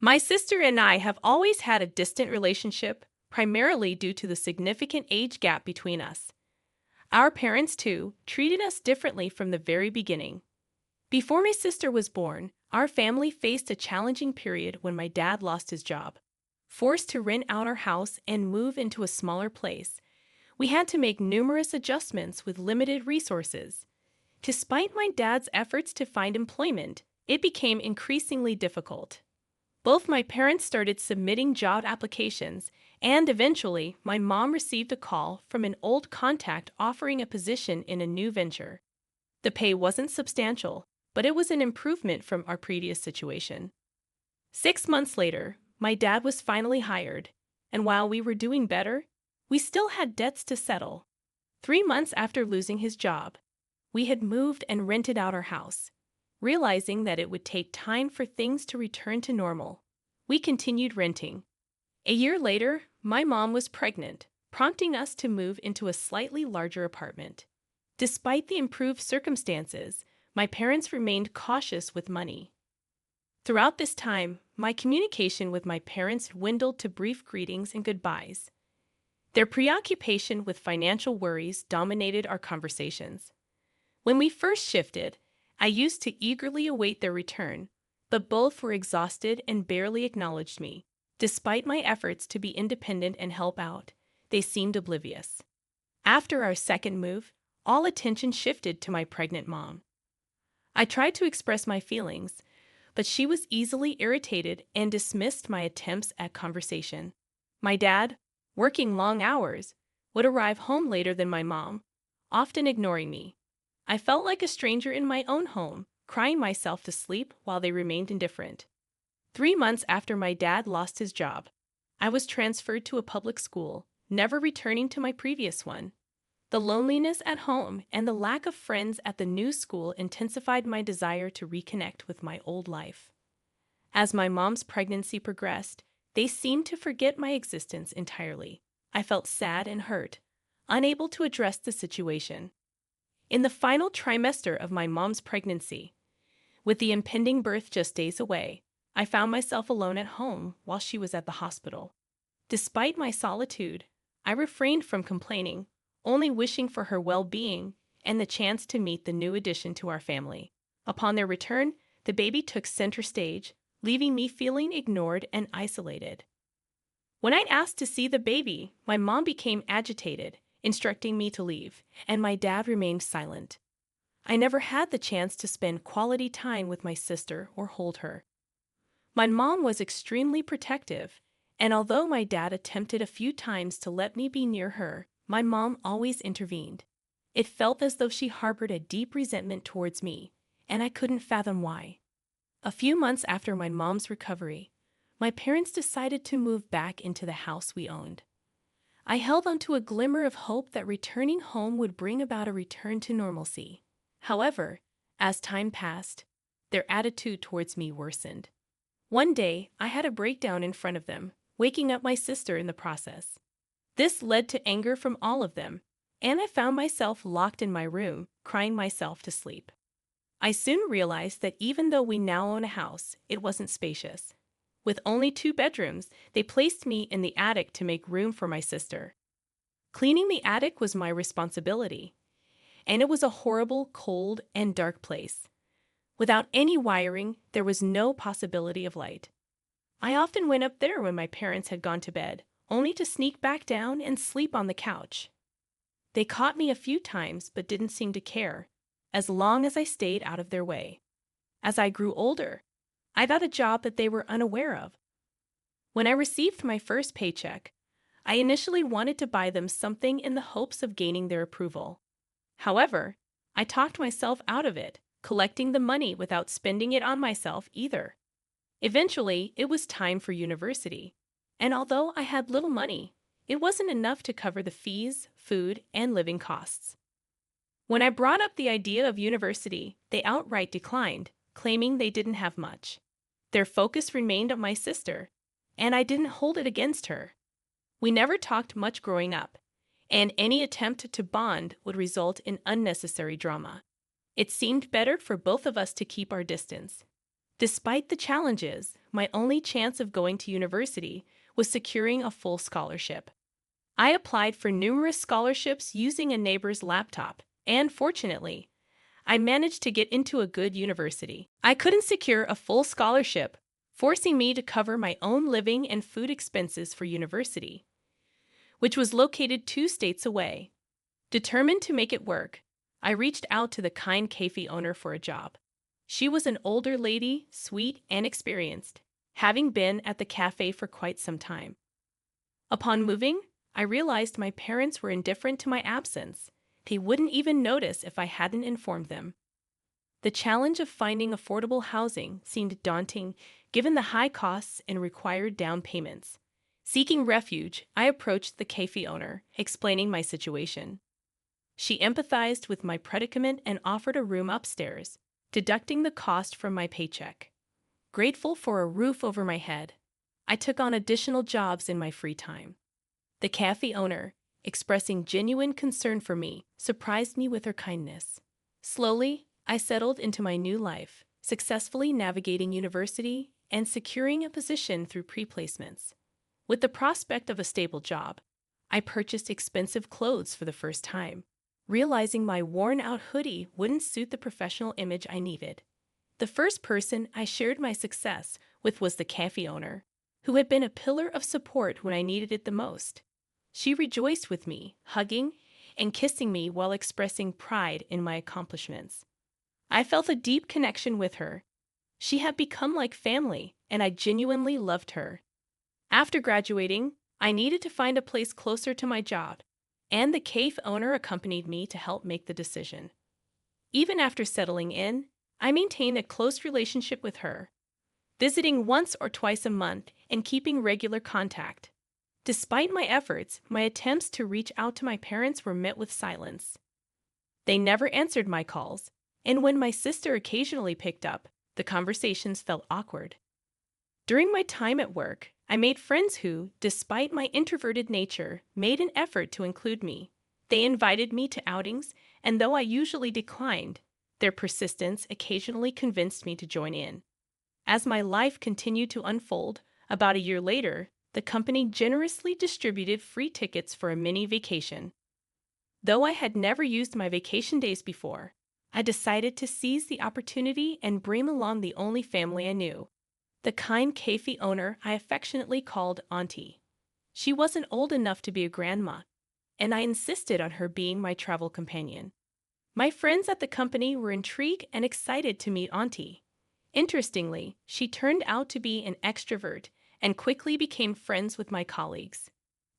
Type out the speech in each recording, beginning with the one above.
My sister and I have always had a distant relationship, primarily due to the significant age gap between us. Our parents, too, treated us differently from the very beginning. Before my sister was born, our family faced a challenging period when my dad lost his job. Forced to rent out our house and move into a smaller place, we had to make numerous adjustments with limited resources. Despite my dad's efforts to find employment, it became increasingly difficult. Both my parents started submitting job applications, and eventually, my mom received a call from an old contact offering a position in a new venture. The pay wasn't substantial, but it was an improvement from our previous situation. 6 months later, my dad was finally hired, and while we were doing better, we still had debts to settle. 3 months after losing his job, we had moved and rented out our house. Realizing that it would take time for things to return to normal, we continued renting. A year later, my mom was pregnant, prompting us to move into a slightly larger apartment. Despite the improved circumstances, my parents remained cautious with money. Throughout this time, my communication with my parents dwindled to brief greetings and goodbyes. Their preoccupation with financial worries dominated our conversations. When we first shifted, I used to eagerly await their return, but both were exhausted and barely acknowledged me. Despite my efforts to be independent and help out, they seemed oblivious. After our second move, all attention shifted to my pregnant mom. I tried to express my feelings, but she was easily irritated and dismissed my attempts at conversation. My dad, working long hours, would arrive home later than my mom, often ignoring me. I felt like a stranger in my own home, crying myself to sleep while they remained indifferent. 3 months after my dad lost his job, I was transferred to a public school, never returning to my previous one. The loneliness at home and the lack of friends at the new school intensified my desire to reconnect with my old life. As my mom's pregnancy progressed, they seemed to forget my existence entirely. I felt sad and hurt, unable to address the situation. In the final trimester of my mom's pregnancy, with the impending birth just days away, I found myself alone at home while she was at the hospital. Despite my solitude, I refrained from complaining, only wishing for her well-being and the chance to meet the new addition to our family. Upon their return, the baby took center stage, leaving me feeling ignored and isolated. When I asked to see the baby, my mom became agitated, instructing me to leave, and my dad remained silent. I never had the chance to spend quality time with my sister or hold her. My mom was extremely protective, and although my dad attempted a few times to let me be near her, my mom always intervened. It felt as though she harbored a deep resentment towards me, and I couldn't fathom why. A few months after my mom's recovery, my parents decided to move back into the house we owned. I held onto a glimmer of hope that returning home would bring about a return to normalcy. However, as time passed, their attitude towards me worsened. One day, I had a breakdown in front of them, waking up my sister in the process. This led to anger from all of them, and I found myself locked in my room, crying myself to sleep. I soon realized that even though we now own a house, it wasn't spacious. With only 2 bedrooms, they placed me in the attic to make room for my sister. Cleaning the attic was my responsibility, and it was a horrible, cold, and dark place. Without any wiring, there was no possibility of light. I often went up there when my parents had gone to bed, only to sneak back down and sleep on the couch. They caught me a few times but didn't seem to care, as long as I stayed out of their way. As I grew older, I got a job that they were unaware of. When I received my first paycheck, I initially wanted to buy them something in the hopes of gaining their approval. However, I talked myself out of it, collecting the money without spending it on myself either. Eventually, it was time for university, and although I had little money, it wasn't enough to cover the fees, food, and living costs. When I brought up the idea of university, they outright declined, claiming they didn't have much. Their focus remained on my sister, and I didn't hold it against her. We never talked much growing up, and any attempt to bond would result in unnecessary drama. It seemed better for both of us to keep our distance. Despite the challenges, my only chance of going to university was securing a full scholarship. I applied for numerous scholarships using a neighbor's laptop, and fortunately, I managed to get into a good university. I couldn't secure a full scholarship, forcing me to cover my own living and food expenses for university, which was located 2 states away. Determined to make it work, I reached out to the kind cafe owner for a job. She was an older lady, sweet and experienced, having been at the cafe for quite some time. Upon moving, I realized my parents were indifferent to my absence. They wouldn't even notice if I hadn't informed them. The challenge of finding affordable housing seemed daunting given the high costs and required down payments. Seeking refuge, I approached the cafe owner, explaining my situation. She empathized with my predicament and offered a room upstairs, deducting the cost from my paycheck. Grateful for a roof over my head, I took on additional jobs in my free time. The cafe owner, expressing genuine concern for me, surprised me with her kindness. Slowly, I settled into my new life, successfully navigating university and securing a position through pre-placements. With the prospect of a stable job, I purchased expensive clothes for the first time, realizing my worn-out hoodie wouldn't suit the professional image I needed. The first person I shared my success with was the cafe owner, who had been a pillar of support when I needed it the most. She rejoiced with me, hugging and kissing me while expressing pride in my accomplishments. I felt a deep connection with her. She had become like family, and I genuinely loved her. After graduating, I needed to find a place closer to my job, and the cafe owner accompanied me to help make the decision. Even after settling in, I maintained a close relationship with her, visiting once or twice a month and keeping regular contact. Despite my efforts, my attempts to reach out to my parents were met with silence. They never answered my calls, and when my sister occasionally picked up, the conversations felt awkward. During my time at work, I made friends who, despite my introverted nature, made an effort to include me. They invited me to outings, and though I usually declined, their persistence occasionally convinced me to join in. As my life continued to unfold, about a year later, the company generously distributed free tickets for a mini vacation. Though I had never used my vacation days before, I decided to seize the opportunity and bring along the only family I knew, the kind cafe owner I affectionately called Auntie. She wasn't old enough to be a grandma, and I insisted on her being my travel companion. My friends at the company were intrigued and excited to meet Auntie. Interestingly, she turned out to be an extrovert and quickly became friends with my colleagues.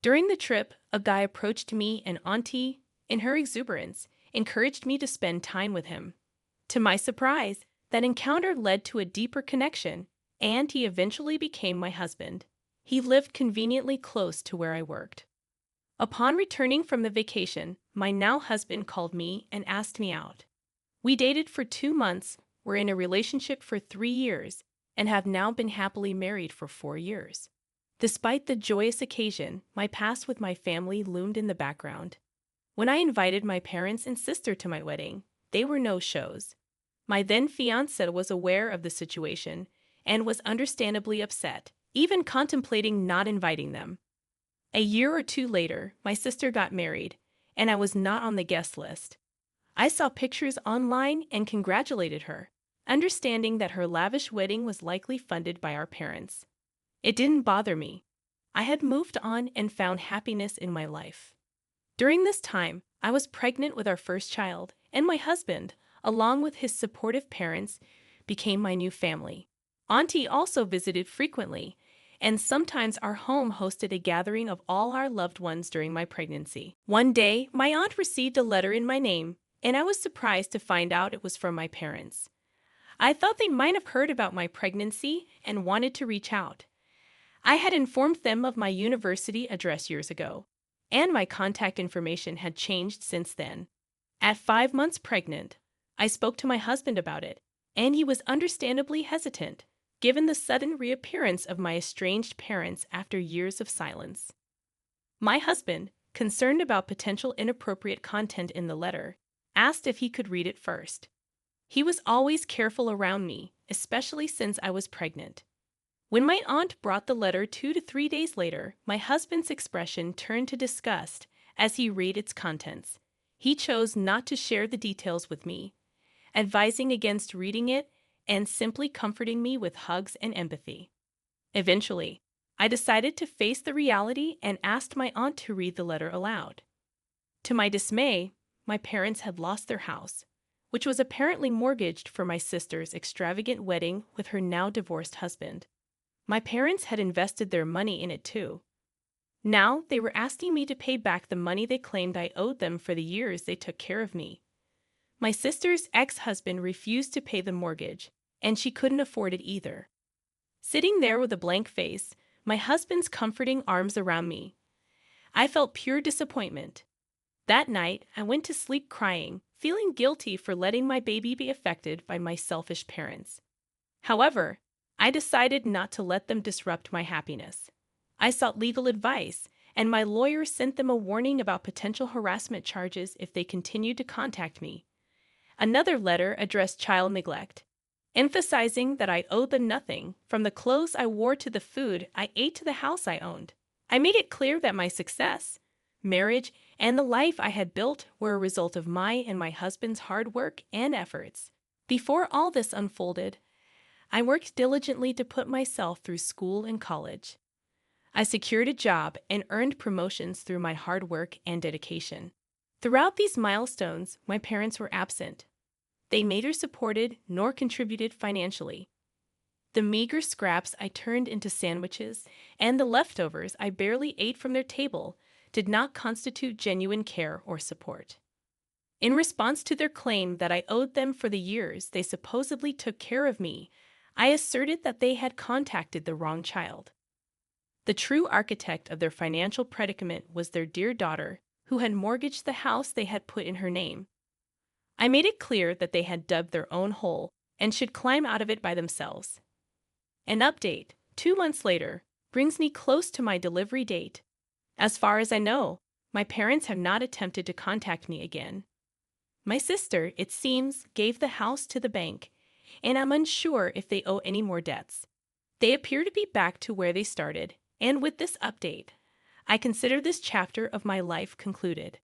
During the trip, a guy approached me and Auntie, in her exuberance, encouraged me to spend time with him. To my surprise, that encounter led to a deeper connection, and he eventually became my husband. He lived conveniently close to where I worked. Upon returning from the vacation, my now husband called me and asked me out. We dated for 2 months, were in a relationship for 3 years, and have now been happily married for 4 years. Despite the joyous occasion, my past with my family loomed in the background. When I invited my parents and sister to my wedding, they were no-shows. My then-fiancé was aware of the situation and was understandably upset, even contemplating not inviting them. A year or 2 later, my sister got married, and I was not on the guest list. I saw pictures online and congratulated her, understanding that her lavish wedding was likely funded by our parents. It didn't bother me. I had moved on and found happiness in my life. During this time, I was pregnant with our first child, and my husband, along with his supportive parents, became my new family. Auntie also visited frequently, and sometimes our home hosted a gathering of all our loved ones during my pregnancy. One day, my aunt received a letter in my name, and I was surprised to find out it was from my parents. I thought they might have heard about my pregnancy and wanted to reach out. I had informed them of my university address years ago, and my contact information had changed since then. At 5 months pregnant, I spoke to my husband about it, and he was understandably hesitant, given the sudden reappearance of my estranged parents after years of silence. My husband, concerned about potential inappropriate content in the letter, asked if he could read it first. He was always careful around me, especially since I was pregnant. When my aunt brought the letter 2 to 3 days later, my husband's expression turned to disgust as he read its contents. He chose not to share the details with me, advising against reading it and simply comforting me with hugs and empathy. Eventually, I decided to face the reality and asked my aunt to read the letter aloud. To my dismay, my parents had lost their house, which was apparently mortgaged for my sister's extravagant wedding with her now divorced husband. My parents had invested their money in it too. Now they were asking me to pay back the money they claimed I owed them for the years they took care of me. My sister's ex-husband refused to pay the mortgage, and she couldn't afford it either. Sitting there with a blank face, my husband's comforting arms around me, I felt pure disappointment. That night, I went to sleep crying, feeling guilty for letting my baby be affected by my selfish parents. However, I decided not to let them disrupt my happiness. I sought legal advice, and my lawyer sent them a warning about potential harassment charges if they continued to contact me. Another letter addressed child neglect, emphasizing that I owed them nothing, from the clothes I wore to the food I ate to the house I owned. I made it clear that my success, marriage, and the life I had built were a result of my and my husband's hard work and efforts. Before all this unfolded, I worked diligently to put myself through school and college. I secured a job and earned promotions through my hard work and dedication. Throughout these milestones, my parents were absent. They neither supported nor contributed financially. The meager scraps I turned into sandwiches and the leftovers I barely ate from their table did not constitute genuine care or support. In response to their claim that I owed them for the years they supposedly took care of me, I asserted that they had contacted the wrong child. The true architect of their financial predicament was their dear daughter, who had mortgaged the house they had put in her name. I made it clear that they had dug their own hole and should climb out of it by themselves. An update, 2 months later, brings me close to my delivery date. As far as I know, my parents have not attempted to contact me again. My sister, it seems, gave the house to the bank, and I'm unsure if they owe any more debts. They appear to be back to where they started, and with this update, I consider this chapter of my life concluded.